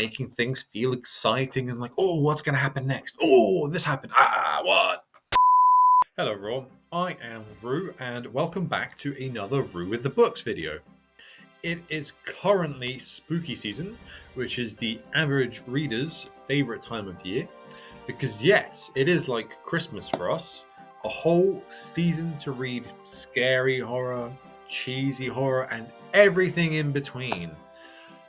making things feel exciting and like, oh, what's going to happen next? Oh, this happened. What? Hello, everyone. I am Rue, and welcome back to another Rue with the Books video. It is currently spooky season, which is the average reader's favorite time of year. Because yes, it is like Christmas for us. A whole season to read scary horror, cheesy horror, and everything in between.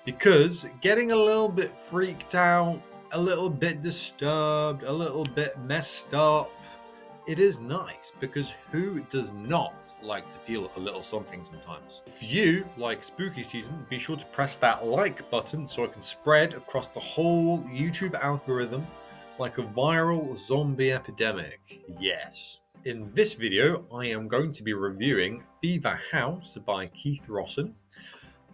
Because getting a little bit freaked out, a little bit disturbed, a little bit messed up, it is nice, because who does not like to feel a little something sometimes? If you like spooky season, be sure to press that like button so it can spread across the whole YouTube algorithm like a viral zombie epidemic. Yes. In this video, I am going to be reviewing Fever House by Keith Rosson.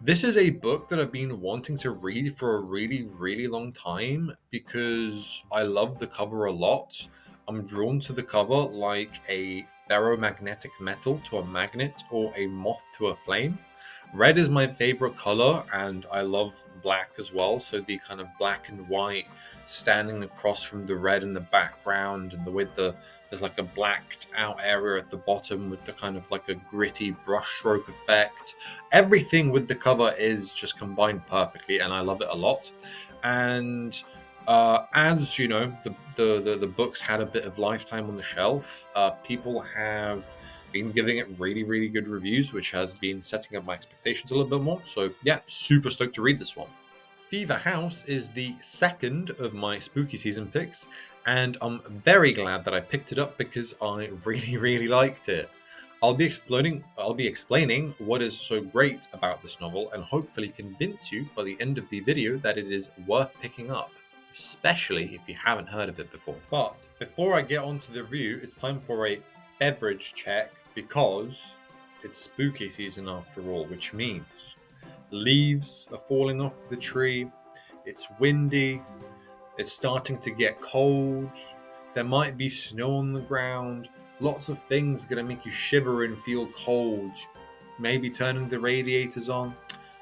This is a book that I've been wanting to read for a really long time because I love the cover a lot. I'm drawn to the cover like a ferromagnetic metal to a magnet or a moth to a flame. Red is my favorite color, and I love black as well. So the kind of black and white standing across from the red in the background, and there's like a blacked out area at the bottom with the kind of like a gritty brushstroke effect. Everything with the cover is just combined perfectly, and I love it a lot. And as you know, the books had a bit of lifetime on the shelf. People have been giving it really good reviews, which has been setting up my expectations a little bit more. So yeah, super stoked to read this one. Fever House is the second of my spooky season picks, and I'm very glad that I picked it up because I really liked it. I'll be explaining what is so great about this novel, and hopefully convince you by the end of the video that it is worth picking up, especially if you haven't heard of it before. But before I get on to the review, it's time for a beverage check, because it's spooky season after all, which means leaves are falling off the tree, it's windy, it's starting to get cold, there might be snow on the ground, lots of things are going to make you shiver and feel cold, maybe turning the radiators on.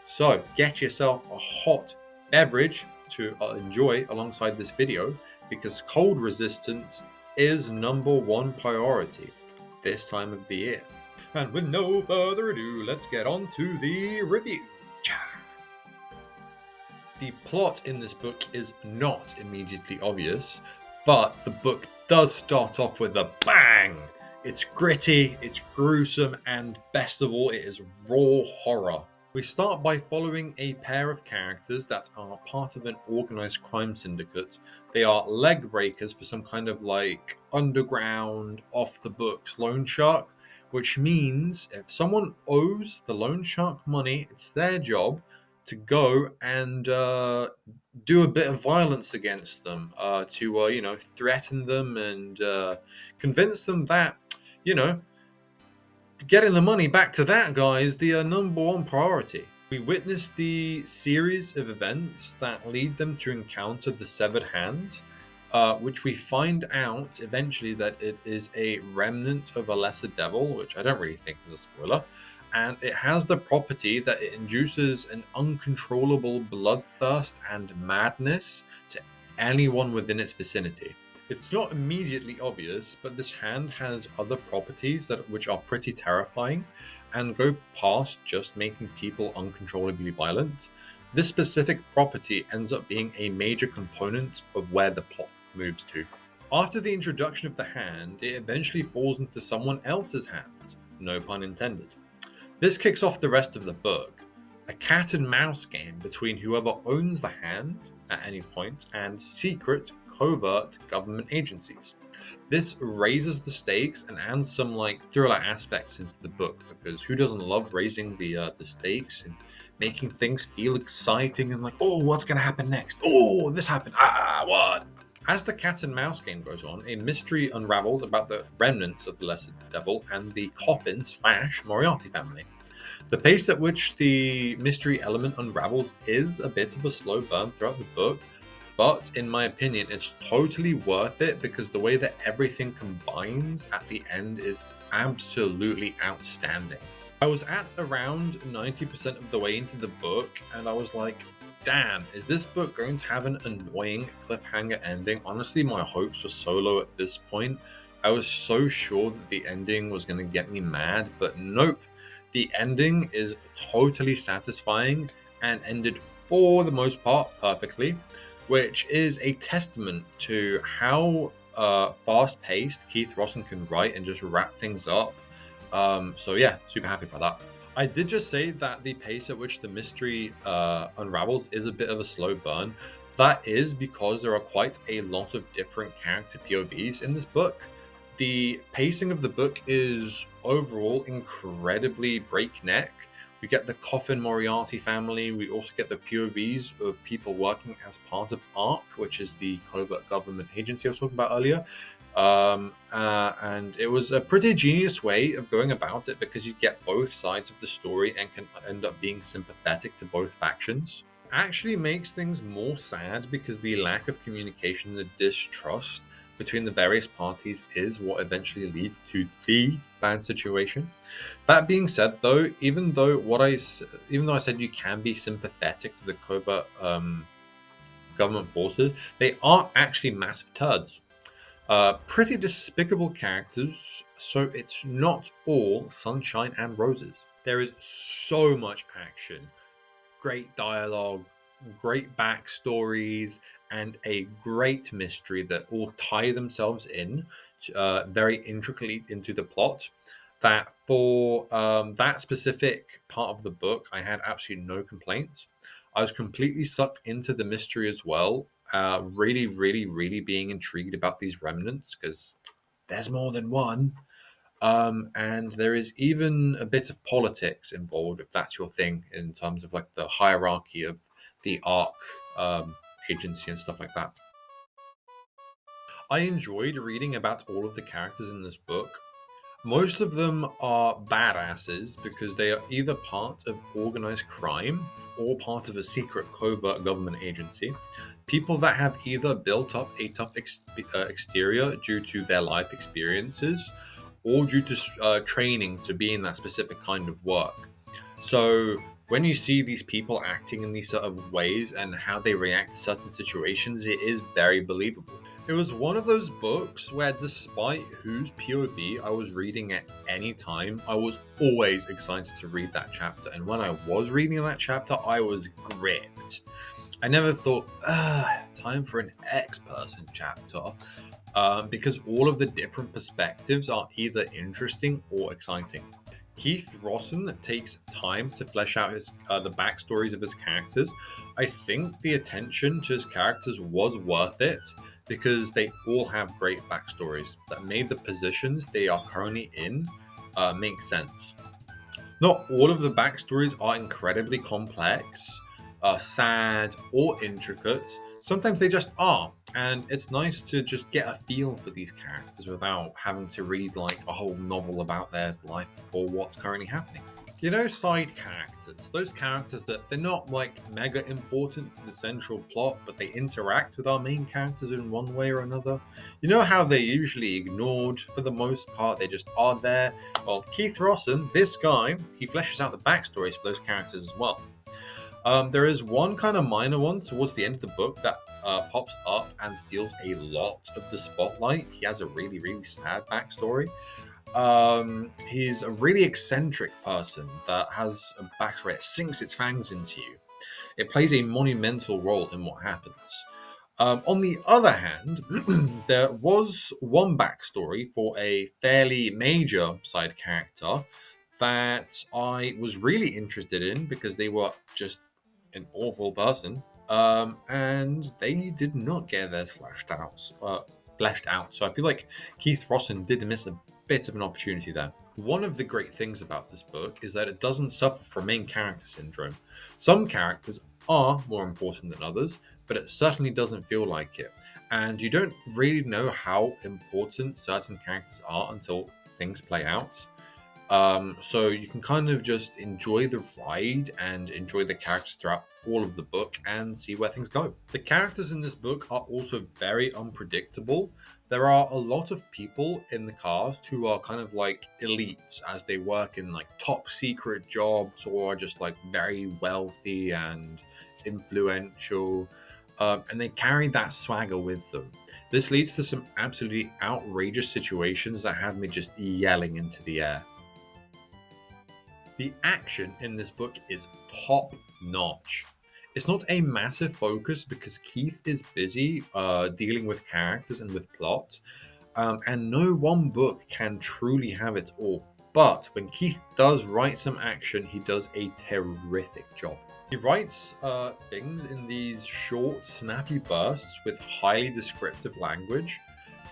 So get yourself a hot beverage to enjoy alongside this video, because cold resistance is #1 priority this time of the year. And with no further ado, let's get on to the review. The plot in this book is not immediately obvious, but the book does start off with a bang! It's gritty, it's gruesome, and best of all, it is raw horror. We start by following a pair of characters that are part of an organized crime syndicate. They are leg breakers for some kind of like underground, off the books loan shark, which means if someone owes the loan shark money, it's their job to go and do a bit of violence against them, to threaten them and convince them that, getting the money back to that guy is the #1 priority. We witness the series of events that lead them to encounter the severed hand, which we find out eventually that it is a remnant of a lesser devil, which I don't really think is a spoiler. And it has the property that it induces an uncontrollable bloodthirst and madness to anyone within its vicinity. It's not immediately obvious, but this hand has other properties which are pretty terrifying and go past just making people uncontrollably violent. This specific property ends up being a major component of where the plot moves to. After the introduction of the hand, it eventually falls into someone else's hands, no pun intended. This kicks off the rest of the book, a cat and mouse game between whoever owns the hand at any point and secret, covert government agencies. This raises the stakes and adds some thriller aspects into the book, because who doesn't love raising the stakes and making things feel exciting and oh, what's going to happen next? Oh, this happened. What? As the cat and mouse game goes on, a mystery unravels about the remnants of the Lesser Devil and the Coffin/Moriarty family. The pace at which the mystery element unravels is a bit of a slow burn throughout the book, but in my opinion, it's totally worth it because the way that everything combines at the end is absolutely outstanding. I was at around 90% of the way into the book, and I was like, damn, is this book going to have an annoying cliffhanger ending? Honestly, my hopes were so low at this point. I was so sure that the ending was going to get me mad, but nope. The ending is totally satisfying and ended for the most part perfectly, which is a testament to how fast-paced Keith Rosson can write and just wrap things up. So yeah, super happy about that. I did just say that the pace at which the mystery unravels is a bit of a slow burn. That is because there are quite a lot of different character POVs in this book. The pacing of the book is overall incredibly breakneck. We get the Coffin Moriarty family. We also get the POVs of people working as part of ARC, which is the covert government agency I was talking about earlier. And it was a pretty genius way of going about it because you get both sides of the story and can end up being sympathetic to both factions. Actually makes things more sad because the lack of communication and the distrust between the various parties is what eventually leads to the bad situation. That being said, though, even though I said you can be sympathetic to the covert government forces, they are actually massive turds. Pretty despicable characters, so it's not all sunshine and roses. There is so much action, great dialogue, great backstories, and a great mystery that all tie themselves in very intricately into the plot. That for that specific part of the book, I had absolutely no complaints. I was completely sucked into the mystery as well. Really, really, really being intrigued about these remnants because there's more than one. And there is even a bit of politics involved, if that's your thing, in terms of like the hierarchy of the ARC agency and stuff like that. I enjoyed reading about all of the characters in this book. Most of them are badasses because they are either part of organized crime or part of a secret covert government agency. People that have either built up a tough exterior due to their life experiences or due to training to be in that specific kind of work. So when you see these people acting in these sort of ways and how they react to certain situations, it is very believable. It was one of those books where, despite whose POV I was reading at any time, I was always excited to read that chapter. And when I was reading that chapter, I was gripped. I never thought, time for an X-person chapter, because all of the different perspectives are either interesting or exciting. Keith Rosson takes time to flesh out the backstories of his characters. I think the attention to his characters was worth it because they all have great backstories that made the positions they are currently in make sense. Not all of the backstories are incredibly complex, sad, or intricate. Sometimes they just are, and it's nice to just get a feel for these characters without having to read like a whole novel about their life before what's currently happening. You know, side characters, those characters that they're not like mega important to the central plot, but they interact with our main characters in one way or another. You know how they're usually ignored for the most part, they just are there. Well, Keith Rosson, this guy, he fleshes out the backstories for those characters as well. There is one kind of minor one towards the end of the book that pops up and steals a lot of the spotlight. He has a really, really sad backstory. He's a really eccentric person that has a backstory that sinks its fangs into you. It plays a monumental role in what happens. On the other hand, there was one backstory for a fairly major side character that I was really interested in because they were just an awful person, and they did not get theirs fleshed out. So I feel like Keith Rosson did miss a bit of an opportunity there. One of the great things about this book is that it doesn't suffer from main character syndrome. Some characters are more important than others, but it certainly doesn't feel like it. And you don't really know how important certain characters are until things play out. So you can kind of just enjoy the ride and enjoy the characters throughout all of the book and see where things go. The characters in this book are also very unpredictable. There are a lot of people in the cast who are kind of like elites as they work in like top secret jobs or are just like very wealthy and influential, and they carry that swagger with them. This leads to some absolutely outrageous situations that had me just yelling into the air. The action in this book is top notch. It's not a massive focus because Keith is busy dealing with characters and with plot, and no one book can truly have it all. But when Keith does write some action, he does a terrific job. He writes things in these short, snappy bursts with highly descriptive language.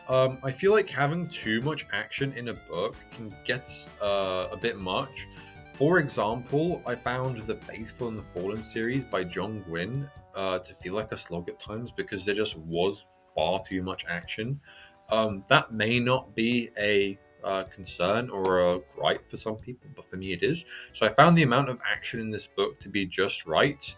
I feel like having too much action in a book can get a bit much. For example, I found The Faithful and the Fallen series by John Gwynne to feel like a slog at times because there just was far too much action. That may not be a concern or a gripe for some people, but for me it is. So I found the amount of action in this book to be just right.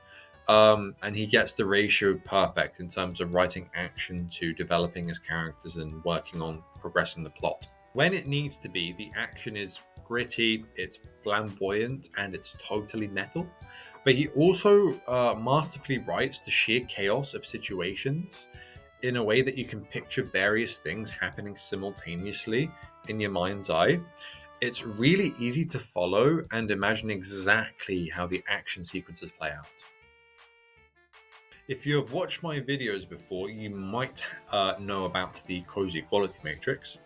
And he gets the ratio perfect in terms of writing action to developing his characters and working on progressing the plot. When it needs to be, the action is gritty, it's flamboyant, and it's totally metal. But he also masterfully writes the sheer chaos of situations in a way that you can picture various things happening simultaneously in your mind's eye. It's really easy to follow and imagine exactly how the action sequences play out. If you have watched my videos before, you might know about the cozy quality matrix.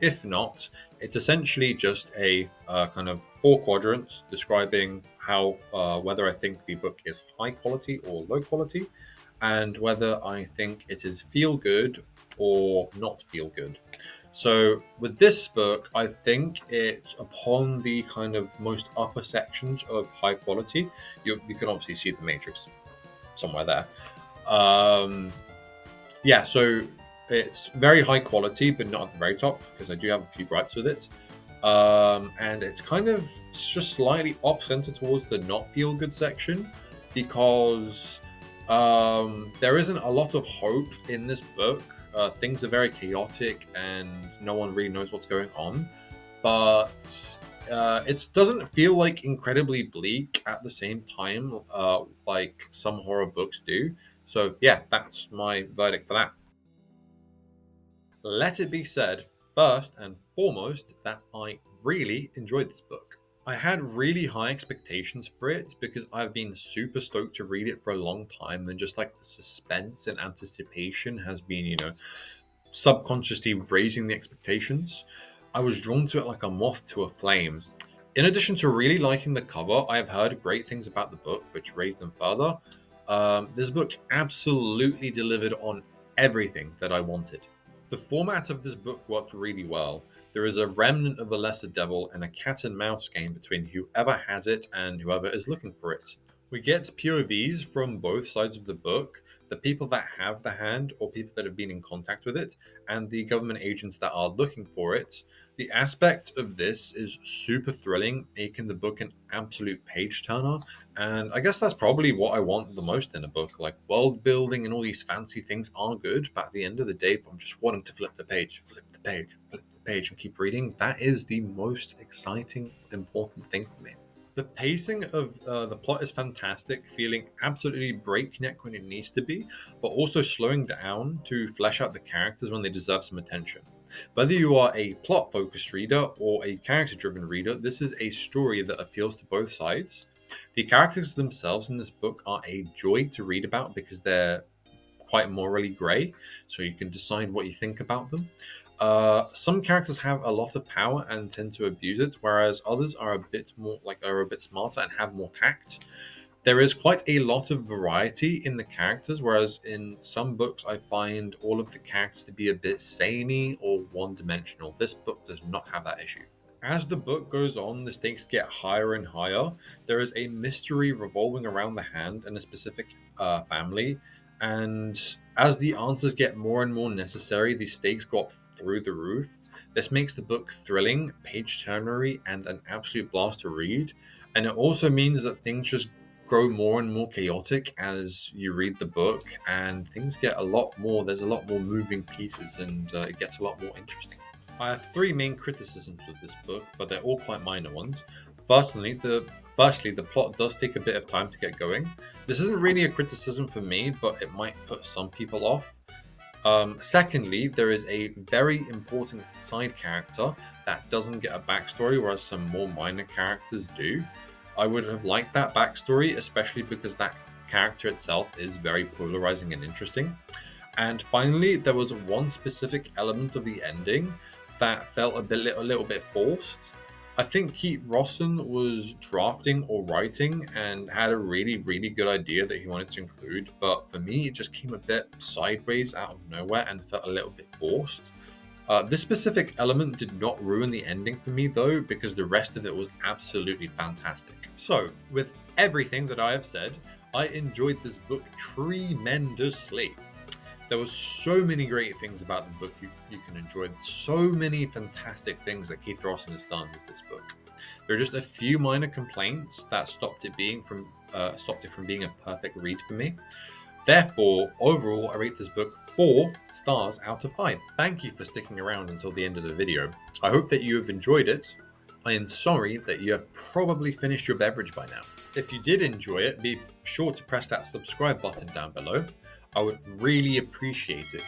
If not, it's essentially just a kind of 4 quadrants describing how whether I think the book is high quality or low quality, and whether I think it is feel good or not feel good. So with this book, I think it's upon the kind of most upper sections of high quality. You can obviously see the matrix somewhere there. So it's very high quality, but not at the very top, because I do have a few gripes with it. And it's just slightly off-center towards the not feel good section, because there isn't a lot of hope in this book. Things are very chaotic and no one really knows what's going on, but it doesn't feel like incredibly bleak at the same time, like some horror books do. So yeah, that's my verdict for that. Let it be said, first and foremost, that I really enjoyed this book. I had really high expectations for it because I've been super stoked to read it for a long time, and just like the suspense and anticipation has been, subconsciously raising the expectations. I was drawn to it like a moth to a flame. In addition to really liking the cover, I have heard great things about the book, which raised them further. This book absolutely delivered on everything that I wanted. The format of this book worked really well. There is a remnant of a lesser devil and a cat and mouse game between whoever has it and whoever is looking for it. We get POVs from both sides of the book, the people that have the hand or people that have been in contact with it, and the government agents that are looking for it. The aspect of this is super thrilling, making the book an absolute page turner. And I guess that's probably what I want the most in a book. Like, world building and all these fancy things are good, but at the end of the day, if I'm just wanting to flip the page, and keep reading, that is the most exciting, important thing for me. The pacing of the plot is fantastic, feeling absolutely breakneck when it needs to be, but also slowing down to flesh out the characters when they deserve some attention. Whether you are a plot-focused reader or a character-driven reader, this is a story that appeals to both sides. The characters themselves in this book are a joy to read about because they're quite morally grey, so you can decide what you think about them. Some characters have a lot of power and tend to abuse it, whereas others are a bit smarter and have more tact. There is quite a lot of variety in the characters, whereas in some books I find all of the characters to be a bit samey or one-dimensional. This book does not have that issue. As the book goes on, the stakes get higher and higher. There is a mystery revolving around the hand and a specific family, and as the answers get more and more necessary, the stakes go up through the roof. This makes the book thrilling, page-turnery, and an absolute blast to read. And it also means that things just grow more and more chaotic as you read the book, and things get there's a lot more moving pieces, and it gets a lot more interesting. I have 3 main criticisms with this book, but they're all quite minor ones. Firstly, the plot does take a bit of time to get going. This isn't really a criticism for me, but it might put some people off. Secondly, there is a very important side character that doesn't get a backstory, whereas some more minor characters do. I would have liked that backstory, especially because that character itself is very polarizing and interesting. And finally, there was one specific element of the ending that felt a little bit forced. I think Keith Rosson was drafting or writing and had a really, really good idea that he wanted to include, but for me, it just came a bit sideways out of nowhere and felt a little bit forced. This specific element did not ruin the ending for me, though, because the rest of it was absolutely fantastic. So, with everything that I have said, I enjoyed this book tremendously. There were so many great things about the book you can enjoy. So many fantastic things that Keith Rosson has done with this book. There are just a few minor complaints that stopped it from being a perfect read for me. Therefore, overall, I rate this book 4 stars out of 5. Thank you for sticking around until the end of the video. I hope that you have enjoyed it. I am sorry that you have probably finished your beverage by now. If you did enjoy it, be sure to press that subscribe button down below. I would really appreciate it.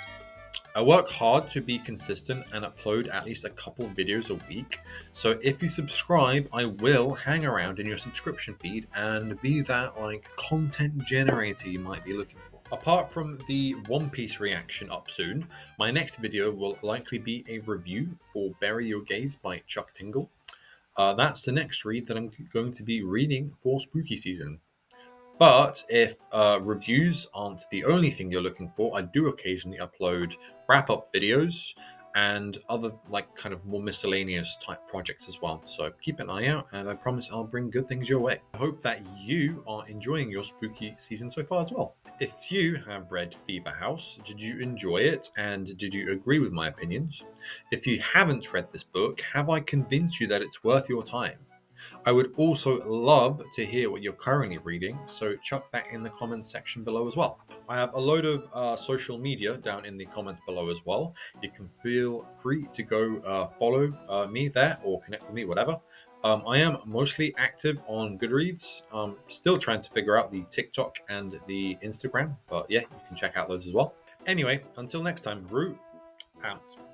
I work hard to be consistent and upload at least a couple videos a week, so if you subscribe, I will hang around in your subscription feed and be that content generator you might be looking for. Apart from the One Piece reaction up soon, my next video will likely be a review for Bury Your Gaze by Chuck Tingle. That's the next read that I'm going to be reading for spooky season. But if reviews aren't the only thing you're looking for, I do occasionally upload wrap-up videos and other kind of more miscellaneous type projects as well. So keep an eye out, and I promise I'll bring good things your way. I hope that you are enjoying your spooky season so far as well. If you have read Fever House, did you enjoy it, and did you agree with my opinions? If you haven't read this book, have I convinced you that it's worth your time? I would also love to hear what you're currently reading, so chuck that in the comments section below as well. I have a load of social media down in the comments below as well. You can feel free to go follow me there or connect with me, whatever. I am mostly active on Goodreads. Still trying to figure out the TikTok and the Instagram, but yeah, you can check out those as well. Anyway, until next time, Rue out.